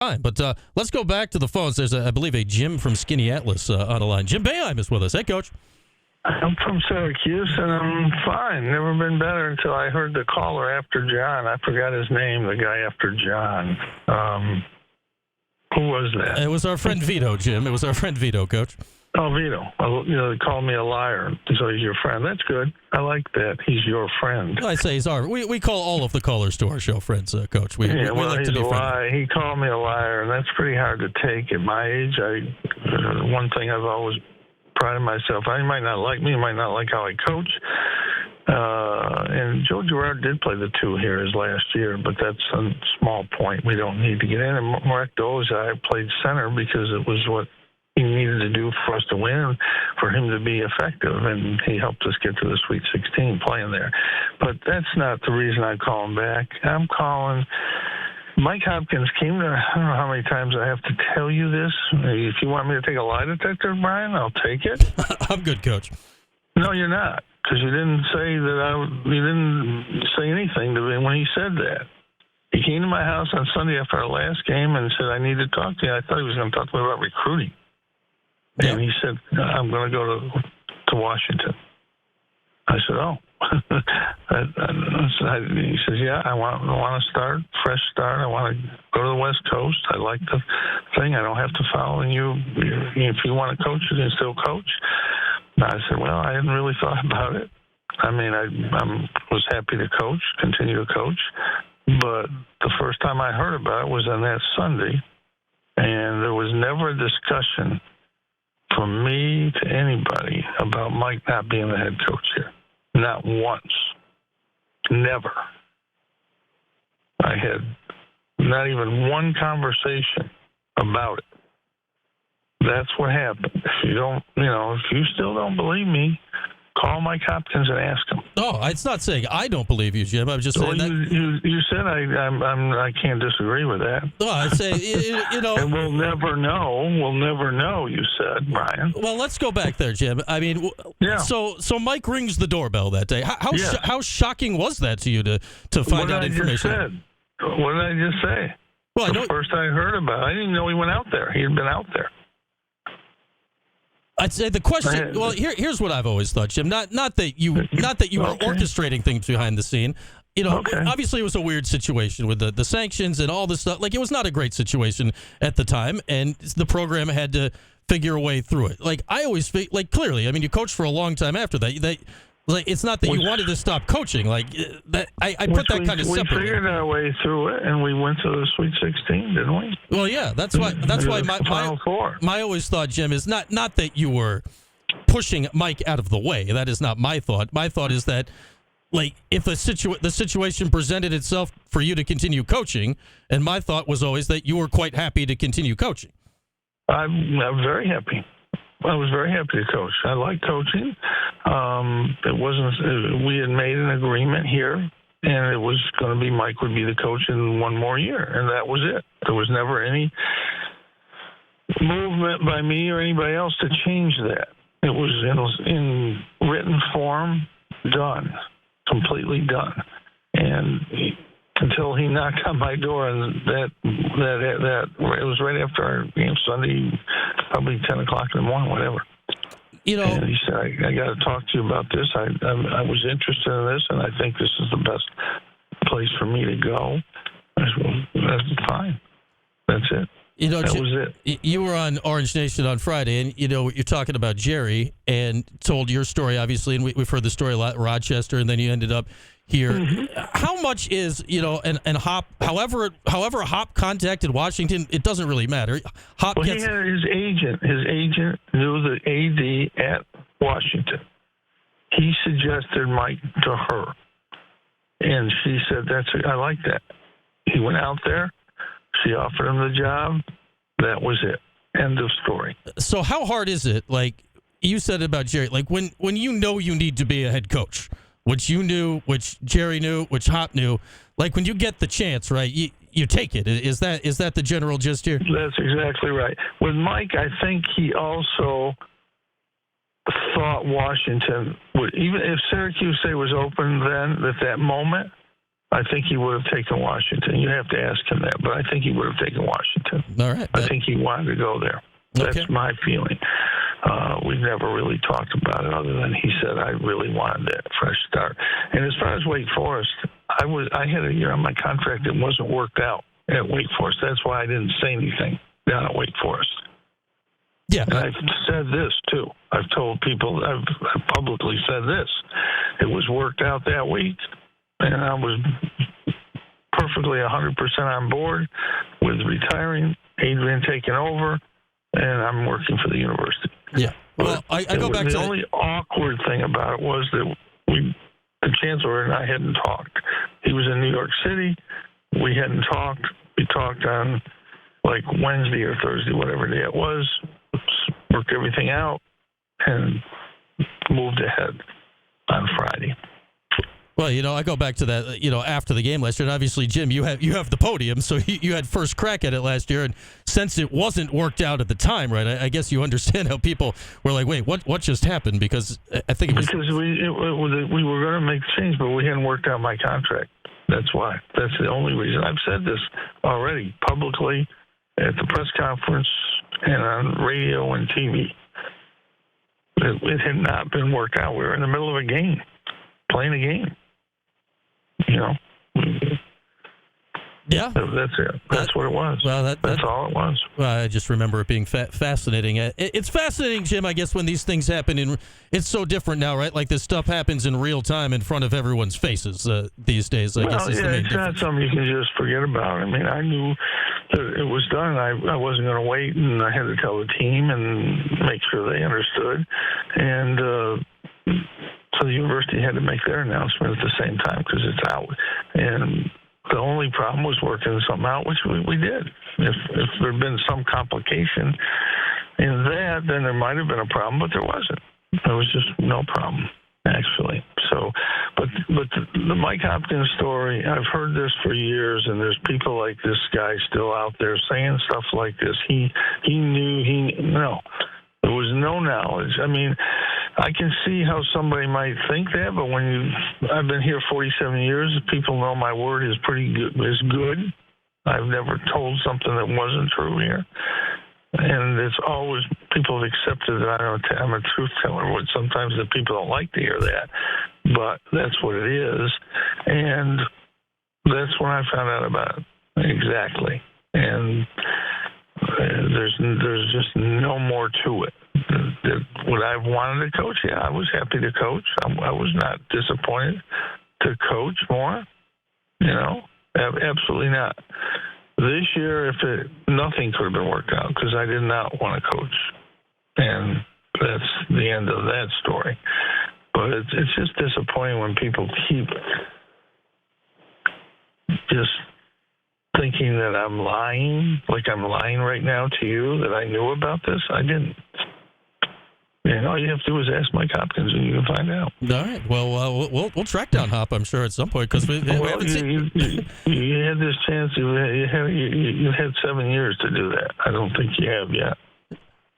time. But let's go back to the phones. There's, I believe, a Jim from Skinny Atlas on the line. Jim Boeheim is with us. Hey, Coach. I'm from Syracuse, and I'm fine. Never been better until I heard the caller after John. I forgot his name, the guy after John. Who was that? It was our friend Vito, Jim. It was our friend Vito, Coach. Oh, Vito. They called me a liar, so he's your friend. That's good. I like that. He's your friend. I say he's our. We call all of the callers to our show friends, Coach. We like he's to be a friendly. liar. He called me a liar, and that's pretty hard to take at my age. One thing I've always prided myself on, he might not like me, he might not like how I coach. And Joe Girard did play the two here his last year, but that's a small point. We don't need to get in. And Mark Doza played center because it was what he needed to do for us to win, for him to be effective, and he helped us get to the Sweet 16 playing there. But that's not the reason I call him back. I'm calling. Mike Hopkins came to, I don't know how many times I have to tell you this. If you want me to take a lie detector, Brian, I'll take it. I'm good, Coach. No, you're not, because you didn't say that you didn't say anything to me when he said that. He came to my house on Sunday after our last game and said, I need to talk to you. I thought he was going to talk to me about recruiting. Yeah. And he said, I'm going to go to Washington. I said, oh. He says, yeah, I want to start, fresh start. I want to go to the West Coast. I like the thing. I don't have to follow you. If you want to coach, you can still coach. And I said, well, I hadn't really thought about it. I mean, I was happy to coach, continue to coach. But the first time I heard about it was on that Sunday. And there was never a discussion from me to anybody about Mike not being the head coach here. Not once. Never. I had not even one conversation about it. That's what happened. If you don't, if you still don't believe me, call Mike Hopkins and ask him. Oh, it's not saying I don't believe you, Jim. I'm just saying that. You said I can't disagree with that. No, I say, And we'll never know. We'll never know, you said, Brian. Well, let's go back there, Jim. I mean, yeah. So Mike rings the doorbell that day. How shocking was that to you to find out information? What did I just say? Well, First I heard about it, I didn't even know he went out there. He had been out there. I'd say the question. Well, here's what I've always thought, Jim. Not that you were orchestrating things behind the scene. Obviously it was a weird situation with the sanctions and all this stuff. Like, it was not a great situation at the time, and the program had to figure a way through it. Like, I always think, like, clearly, I mean, you coached for a long time after that. Like, it's not that you wanted to stop coaching. Like, that I put that kind of separately. We figured our way through it, and we went to the Sweet 16, didn't we? Well, yeah, that's why my always thought, Jim, is not that you were pushing Mike out of the way. That is not my thought. My thought is that, like, if the situation presented itself for you to continue coaching, and my thought was always that you were quite happy to continue coaching. I'm very happy. I was very happy to coach. I like coaching. We had made an agreement here, and it was going to be Mike would be the coach in one more year, and that was it. There was never any movement by me or anybody else to change that. It was in written form, done, completely done. And until he knocked on my door, and that it was right after our game Sunday, probably 10 o'clock in the morning, whatever. And he said, I got to talk to you about this. I was interested in this, and I think this is the best place for me to go. I said, well, that's fine. That's it. That was it. You were on Orange Nation on Friday, and you're talking about Jerry and told your story, obviously, and we've heard the story a lot, Rochester, and then you ended up here. Mm-hmm. How much is and Hop? However, Hop contacted Washington, it doesn't really matter. He had his agent. His agent knew the AD at Washington. He suggested Mike to her, and she said, I like that." He went out there. She offered him the job. That was it. End of story. So how hard is it? Like you said about Jerry, like when you know you need to be a head coach, which you knew, which Jerry knew, which Hop knew, like when you get the chance, right, you take it. Is that the general gist here? That's exactly right. With Mike, I think he also thought Washington would, even if Syracuse, say, was open then at that moment, I think he would have taken Washington. You have to ask him that, but I think he would have taken Washington. All right. I think he wanted to go there. Okay. That's my feeling. We've never really talked about it other than he said I really wanted that fresh start. And as far as Wake Forest, I had a year on my contract that wasn't worked out at Wake Forest. That's why I didn't say anything down at Wake Forest. Yeah. And I've said this, too. I've told people, I've publicly said this. It was worked out that week, and I was perfectly 100% on board with retiring, Adrian taking over, and I'm working for the university. Yeah. Well, I go back to the only awkward thing about it was that the chancellor and I hadn't talked. He was in New York City. We hadn't talked. We talked on like Wednesday or Thursday, whatever day it was, worked everything out, and moved ahead on Friday. Well, I go back to that, after the game last year, and obviously, Jim, you have the podium, so you had first crack at it last year, and since it wasn't worked out at the time, right, I guess you understand how people were like, wait, what just happened? Because I think it was... Because we were going to make the change, but we hadn't worked out my contract. That's why. That's the only reason. I've said this already publicly at the press conference and on radio and TV. It had not been worked out. We were in the middle of a game, playing a game. Yeah. That's it. That's what it was. Well, that's all it was. Well, I just remember it being fascinating. It's fascinating, Jim, I guess, when these things happen. It's so different now, right? Like this stuff happens in real time in front of everyone's faces these days. I guess is the main it's not something you can just forget about. I mean, I knew that it was done. I wasn't going to wait, and I had to tell the team and make sure they understood. And so the university had to make their announcement at the same time because it's out. And the only problem was working something out, which we did. If there had been some complication in that, then there might have been a problem, but there wasn't. There was just no problem, actually. So, but the Mike Hopkins story, I've heard this for years, and there's people like this guy still out there saying stuff like this. He knew, no. There was no knowledge. I mean, I can see how somebody might think that, but I've been here 47 years. People know my word is good. I've never told something that wasn't true here. And it's always, people have accepted that I'm a truth teller, but sometimes the people don't like to hear that. But that's what it is. And that's when I found out about it. Exactly. And there's just no more to it. Would I have wanted to coach? Yeah, I was happy to coach. I was not disappointed to coach more. Absolutely not. This year, nothing could have been worked out because I did not want to coach, and that's the end of that story. But it's just disappointing when people keep just thinking that I'm lying, like I'm lying right now to you, that I knew about this. I didn't. And all you have to do is ask Mike Hopkins, and you can find out. All right. Well, we'll track down Hop, I'm sure, at some point, because we haven't seen... You had this chance. You had 7 years to do that. I don't think you have yet.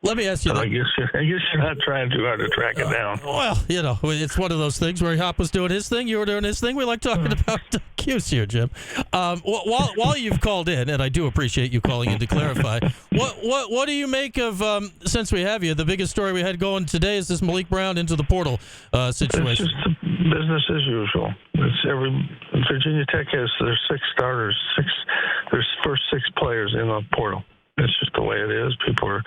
Let me ask you. I guess you're not trying too hard to track it down. Well, it's one of those things where Hop was doing his thing, you were doing his thing. We like talking about cues here, Jim. While you've called in, and I do appreciate you calling in to clarify, what do you make of, since we have you, the biggest story we had going today is this Malik Brown into the portal situation. It's just business as usual. Virginia Tech has their 6 starters, their first 6 players in the portal. It's just the way it is. People are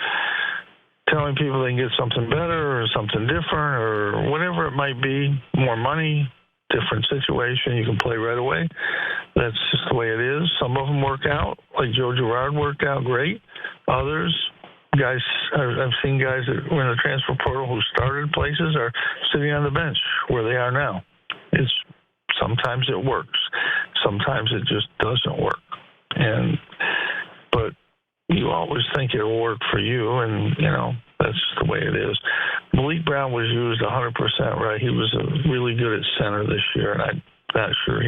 telling people they can get something better or something different or whatever it might be, more money, different situation, you can play right away. That's just the way it is. Some of them work out, like Joe Girard worked out great. Others, guys, I've seen guys that were in the transfer portal who started places are sitting on the bench where they are now. Sometimes it works. Sometimes it just doesn't work. But you always think it'll work for you, and, that's just the way it is. Malik Brown was used 100% right. He was really good at center this year, and I'm not sure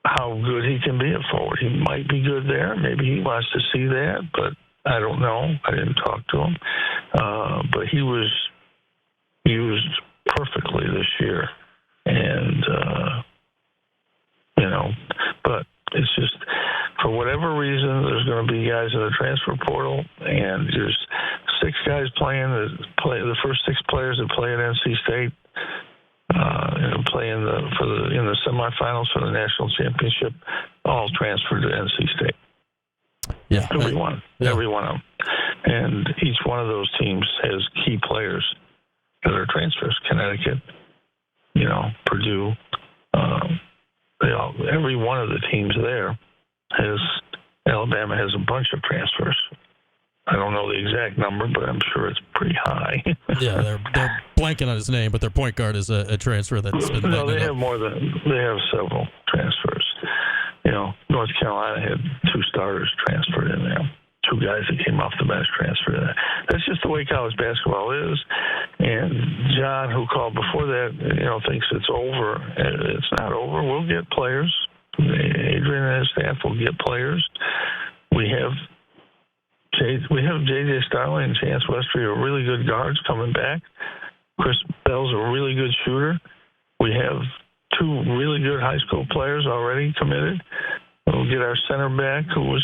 how good he can be at forward. He might be good there. Maybe he wants to see that, but I don't know. I didn't talk to him. But he was used perfectly this year. And But it's just, for whatever reason, there's going to be guys in the transfer portal, and there's 6 guys playing. The first 6 players that play at NC State play in the semifinals for the national championship, all transferred to NC State. Yeah, every one of them, and each one of those teams has key players that are transfers. Connecticut, Purdue. Every one of the teams there Alabama has a bunch of transfers. I don't know the exact number, but I'm sure it's pretty high. Yeah, they're blanking on his name, but their point guard is a transfer that's been. No, they have several transfers. North Carolina had 2 starters transferred in there. 2 guys that came off the bench transferred in there. That's just the way college basketball is. And John, who called before that, thinks it's over. It's not over. We'll get players. Adrian and his staff will get players. We have J.J. Starling and Chance Westry are really good guards coming back. Chris Bell's a really good shooter. We have 2 really good high school players already committed. We'll get our center back who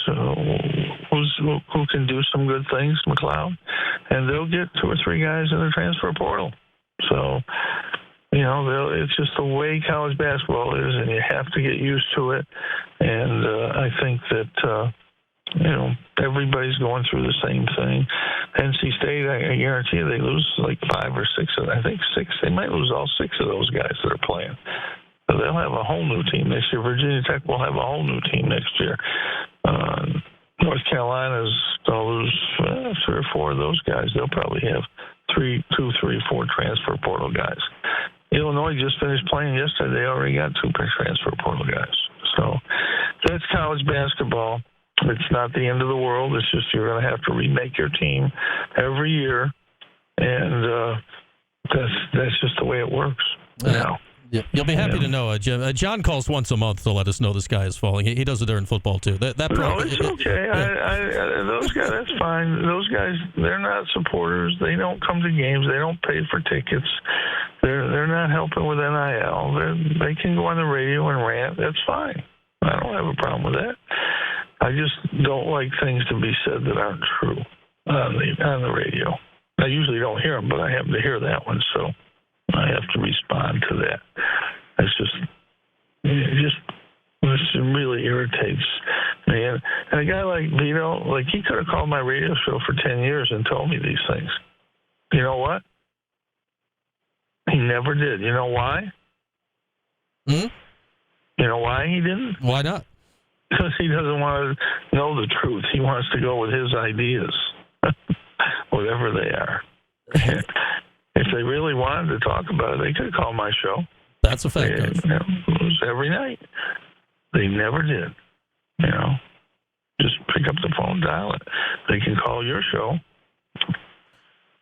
can do some good things, McLeod, and they'll get 2 or 3 guys in the transfer portal. So, it's just the way college basketball is, and you have to get used to it. And I think that everybody's going through the same thing. NC State, I guarantee you, they lose like 5 or 6 of them. I think 6. They might lose all 6 of those guys that are playing. So they'll have a whole new team next year. Virginia Tech will have a whole new team next year. North Carolina's going to lose 3 or 4 of those guys. They'll probably have 2, 3, 4 transfer portal guys. Illinois just finished playing yesterday. They already got 2 transfer portal guys. So that's college basketball. It's not the end of the world. It's just you're going to have to remake your team every year, and that's just the way it works now. Yeah. You'll be happy to know, Jim. John calls once a month to let us know the sky is falling. He does it during football too. No, it's okay. Yeah. Those guys, that's fine. Those guys, they're not supporters. They don't come to games. They don't pay for tickets. They're not helping with NIL. They can go on the radio and rant. That's fine. I don't have a problem with that. I just don't like things to be said that aren't true on the radio. I usually don't hear them, but I happen to hear that one, so I have to respond to that. It really irritates me. And a guy like Vito, he could have called my radio show for 10 years and told me these things. You know what? He never did. You know why? Hmm? You know why he didn't? Why not? Because he doesn't want to know the truth. He wants to go with his ideas, whatever they are. If they really wanted to talk about it, they could call my show. That's a fact. It was every night. They never did. Just pick up the phone, dial it. They can call your show.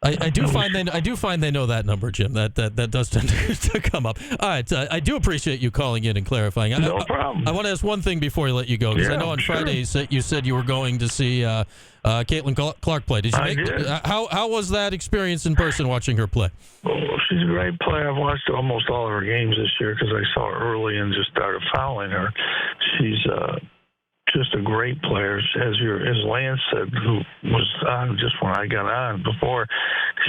I do find they know that number, Jim. That does tend to come up. All right, I do appreciate you calling in and clarifying. No problem. I want to ask one thing before I let you go, because I know on Fridays you said you were going to see Caitlin Clark play. Did. How was that experience in person watching her play? Oh, she's a great player. I've watched almost all of her games this year because I saw her early and just started following her. She's just a great player, as Lance said, who was on just when I got on before.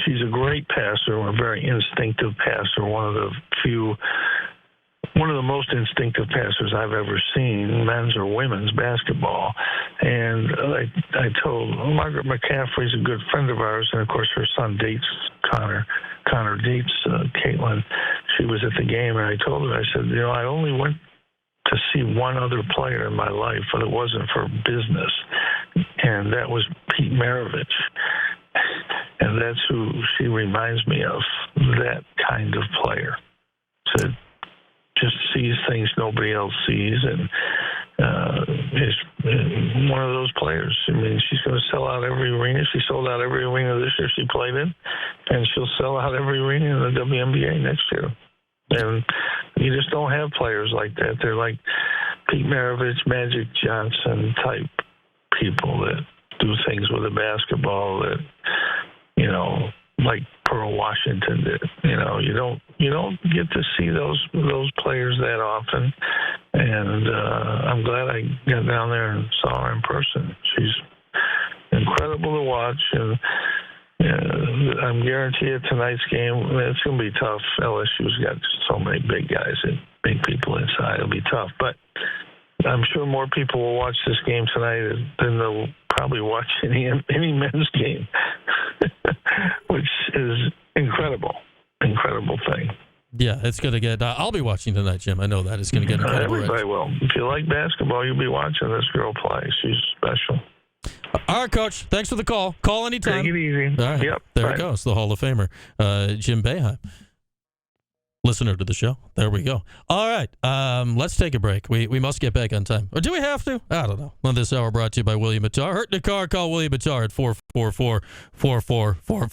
She's a great passer, a very instinctive passer, one of the most instinctive passers I've ever seen, men's or women's basketball. And I told Margaret McCaffrey's a good friend of ours, and of course her son dates Connor dates Caitlin. She was at the game, and I told her, I said, I only went to see one other player in my life, but it wasn't for business, and that was Pete Maravich. And that's who she reminds me of, that kind of player. So just sees things nobody else sees, and is one of those players. I mean, she's going to sell out every arena. She sold out every arena this year she played in, and she'll sell out every arena in the WNBA next year. And you just don't have players like that. They're like Pete Maravich, Magic Johnson type people that do things with a basketball that, like Pearl Washington did. You don't get to see those players that often, and I'm glad I got down there and saw her in person. She's incredible to watch, and I'm guaranteed tonight's game, it's going to be tough. LSU's got so many big guys and big people inside. It'll be tough, but I'm sure more people will watch this game tonight than they'll probably watch any men's game, which is incredible thing. Yeah, it's going to get. I'll be watching tonight, Jim. I know that it's going to get incredible. Everybody will. If you like basketball, you'll be watching this girl play. She's special. All right, Coach. Thanks for the call. Call anytime. Take it easy. All right. Yep. There it goes. The Hall of Famer, Jim Boeheim. Listener to the show. There we go. All right. Let's take a break. We must get back on time. Or do we have to? I don't know. On this hour brought to you by William Attar. Hurt in the car, call William Attar at 444-4444.